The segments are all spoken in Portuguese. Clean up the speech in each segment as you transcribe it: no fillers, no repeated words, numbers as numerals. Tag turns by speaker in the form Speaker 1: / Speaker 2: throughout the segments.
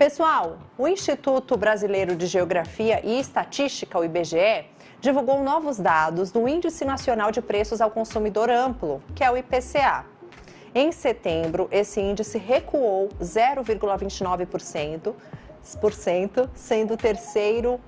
Speaker 1: Pessoal, o Instituto Brasileiro de Geografia e Estatística, o IBGE, divulgou novos dados do Índice Nacional de Preços ao Consumidor Amplo, que é o IPCA. Em setembro, esse índice recuou 0,29%, sendo o terceiro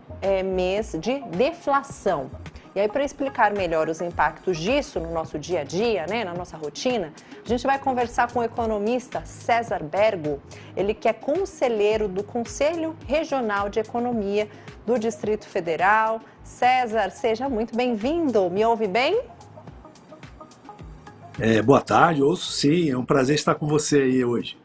Speaker 1: mês de deflação. E aí, para explicar melhor os impactos disso no nosso dia a dia, na nossa rotina, a gente vai conversar com o economista César Bergo, ele que é conselheiro do Conselho Regional de Economia do Distrito Federal. César, seja muito bem-vindo. Me ouve bem?
Speaker 2: Boa tarde, ouço sim, é um prazer estar com você aí hoje.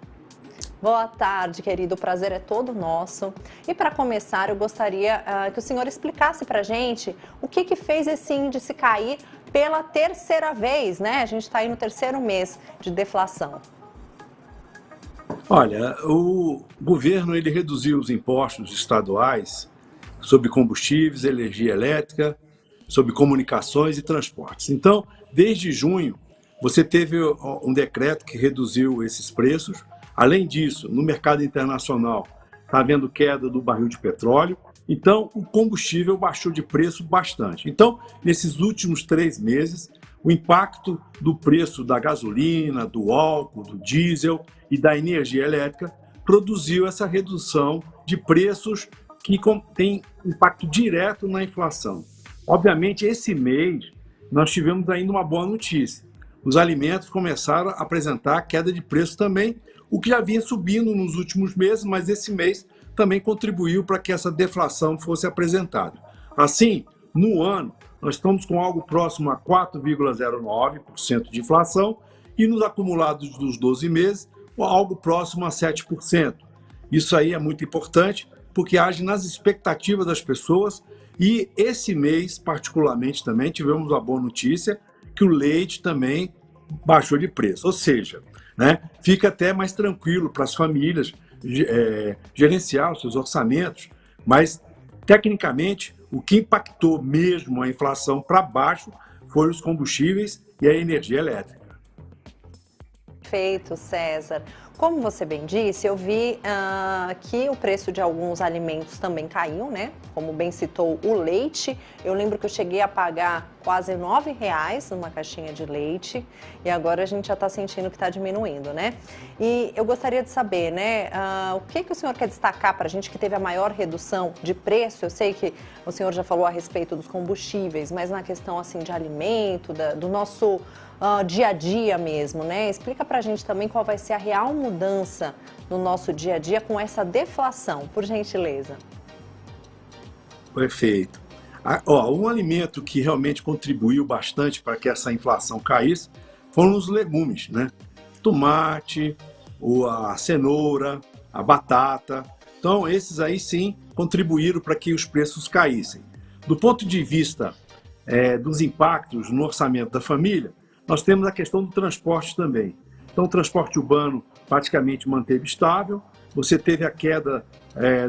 Speaker 1: Boa tarde, querido, o prazer é todo nosso. E para começar, eu gostaria que o senhor explicasse para a gente o que fez esse índice cair pela terceira vez, né? A gente está aí no terceiro mês de deflação.
Speaker 2: Olha, o governo ele reduziu os impostos estaduais sobre combustíveis, energia elétrica, sobre comunicações e transportes. Então, desde junho, você teve um decreto que reduziu esses preços. Além disso, no mercado internacional, está havendo queda do barril de petróleo, então o combustível baixou de preço bastante. Então, nesses últimos 3 meses, o impacto do preço da gasolina, do álcool, do diesel e da energia elétrica produziu essa redução de preços que tem impacto direto na inflação. Obviamente, esse mês, nós tivemos ainda uma boa notícia. Os alimentos começaram a apresentar queda de preço também, o que já vinha subindo nos últimos meses, mas esse mês também contribuiu para que essa deflação fosse apresentada. Assim, no ano, nós estamos com algo próximo a 4,09% de inflação e nos acumulados dos 12 meses, algo próximo a 7%. Isso aí é muito importante porque age nas expectativas das pessoas e esse mês, particularmente, também tivemos uma boa notícia que o leite também baixou de preço, ou seja, fica até mais tranquilo para as famílias gerenciar os seus orçamentos, mas tecnicamente o que impactou mesmo a inflação para baixo foi os combustíveis e a energia elétrica.
Speaker 1: Perfeito, César. Como você bem disse, eu vi que o preço de alguns alimentos também caiu, né? Como bem citou o leite, eu lembro que eu cheguei a pagar quase R$9 numa caixinha de leite e agora a gente já está sentindo que está diminuindo, né? E eu gostaria de saber, o que o senhor quer destacar para a gente que teve a maior redução de preço? Eu sei que o senhor já falou a respeito dos combustíveis, mas na questão assim de alimento, do nosso dia a dia mesmo, né? Explica pra gente também qual vai ser a real mudança no nosso dia a dia com essa deflação, por gentileza.
Speaker 2: Perfeito. Um alimento que realmente contribuiu bastante para que essa inflação caísse foram os legumes, né? Tomate, a cenoura, a batata. Então, esses aí sim contribuíram para que os preços caíssem. Do ponto de vista dos impactos no orçamento da família, nós temos a questão do transporte também. Então, o transporte urbano praticamente manteve estável, você teve a queda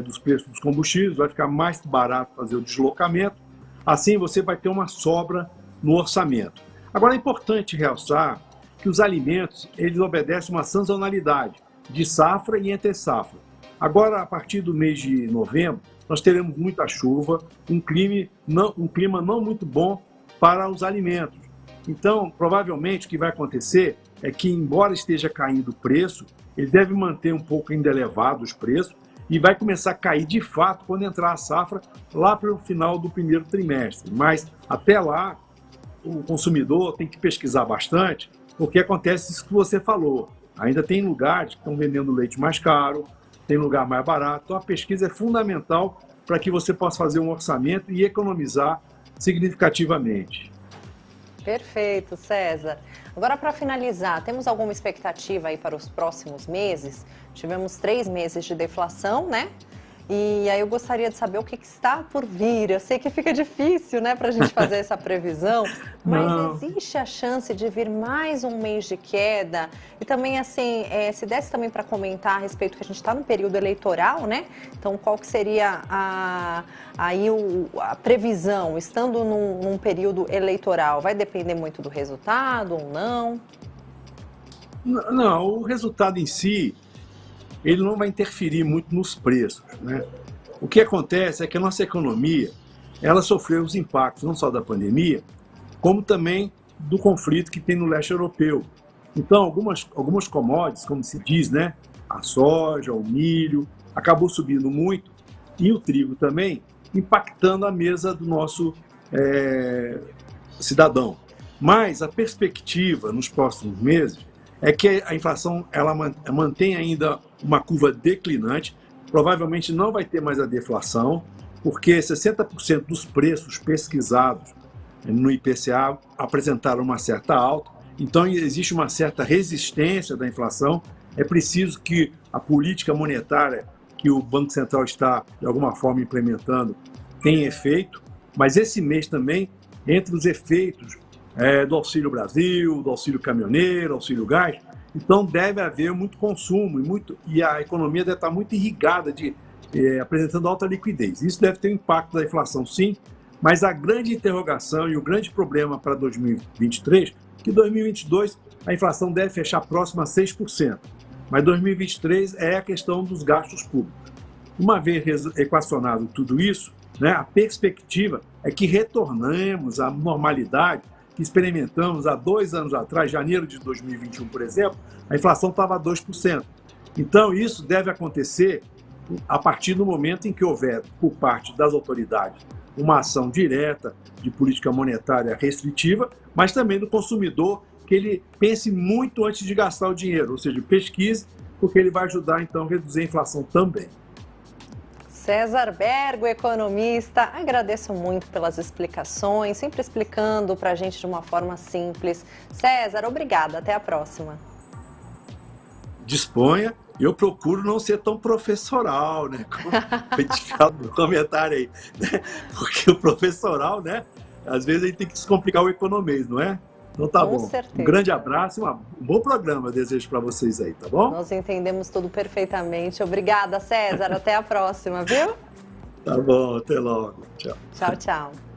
Speaker 2: dos preços dos combustíveis, vai ficar mais barato fazer o deslocamento, assim você vai ter uma sobra no orçamento. Agora, é importante realçar que os alimentos, eles obedecem uma sazonalidade de safra e entre safra. Agora, a partir do mês de novembro, nós teremos muita chuva, um clima não muito bom para os alimentos. Então, provavelmente, o que vai acontecer é que, embora esteja caindo o preço, ele deve manter um pouco ainda elevado os preços e vai começar a cair de fato quando entrar a safra lá para o final do primeiro trimestre. Mas, até lá, o consumidor tem que pesquisar bastante, porque acontece isso que você falou. Ainda tem lugares que estão vendendo leite mais caro, tem lugar mais barato. Então, a pesquisa é fundamental para que você possa fazer um orçamento e economizar significativamente.
Speaker 1: Perfeito, César. Agora, para finalizar, temos alguma expectativa aí para os próximos meses? Tivemos 3 meses de deflação, né? E aí eu gostaria de saber o que está por vir. Eu sei que fica difícil, né, para a gente fazer essa previsão, mas existe a chance de vir mais um mês de queda? E também, assim, se desse também para comentar a respeito que a gente está no período eleitoral, né? Então, qual que seria a previsão, estando num período eleitoral? Vai depender muito do resultado ou não?
Speaker 2: Não, o resultado em si, ele não vai interferir muito nos preços, né? O que acontece é que a nossa economia, ela sofreu os impactos não só da pandemia, como também do conflito que tem no leste europeu. Então, algumas commodities, como se diz, né? A soja, o milho, acabou subindo muito, e o trigo também, impactando a mesa do nosso cidadão. Mas a perspectiva nos próximos meses é que a inflação ela mantém ainda uma curva declinante, provavelmente não vai ter mais a deflação, porque 60% dos preços pesquisados no IPCA apresentaram uma certa alta, então existe uma certa resistência da inflação. É preciso que a política monetária que o Banco Central está, de alguma forma, implementando tenha efeito, mas esse mês também, entre os efeitos do Auxílio Brasil, do Auxílio Caminhoneiro, Auxílio Gás, então deve haver muito consumo e a economia deve estar muito irrigada, apresentando alta liquidez. Isso deve ter um impacto da inflação, sim, mas a grande interrogação e o grande problema para 2023 é que 2022 a inflação deve fechar próxima a 6%, mas 2023 é a questão dos gastos públicos. Uma vez equacionado tudo isso, né, a perspectiva é que retornemos à normalidade que experimentamos há 2 anos atrás, janeiro de 2021, por exemplo, a inflação estava a 2%. Então, isso deve acontecer a partir do momento em que houver, por parte das autoridades, uma ação direta de política monetária restritiva, mas também do consumidor, que ele pense muito antes de gastar o dinheiro, ou seja, pesquise, porque ele vai ajudar, então, a reduzir a inflação também.
Speaker 1: César Bergo, economista, agradeço muito pelas explicações, sempre explicando para a gente de uma forma simples. César, obrigada, até a próxima.
Speaker 2: Disponha, eu procuro não ser tão professoral, né? Como foi indicado no comentário aí, né? Porque o professoral, né? Às vezes a gente tem que descomplicar o economês, não é? Então tá bom.
Speaker 1: Certeza.
Speaker 2: Um grande abraço e um bom programa eu desejo para vocês aí, tá bom?
Speaker 1: Nós entendemos tudo perfeitamente. Obrigada, César. Até a próxima, viu?
Speaker 2: Tá bom, até logo. Tchau.
Speaker 1: Tchau, tchau.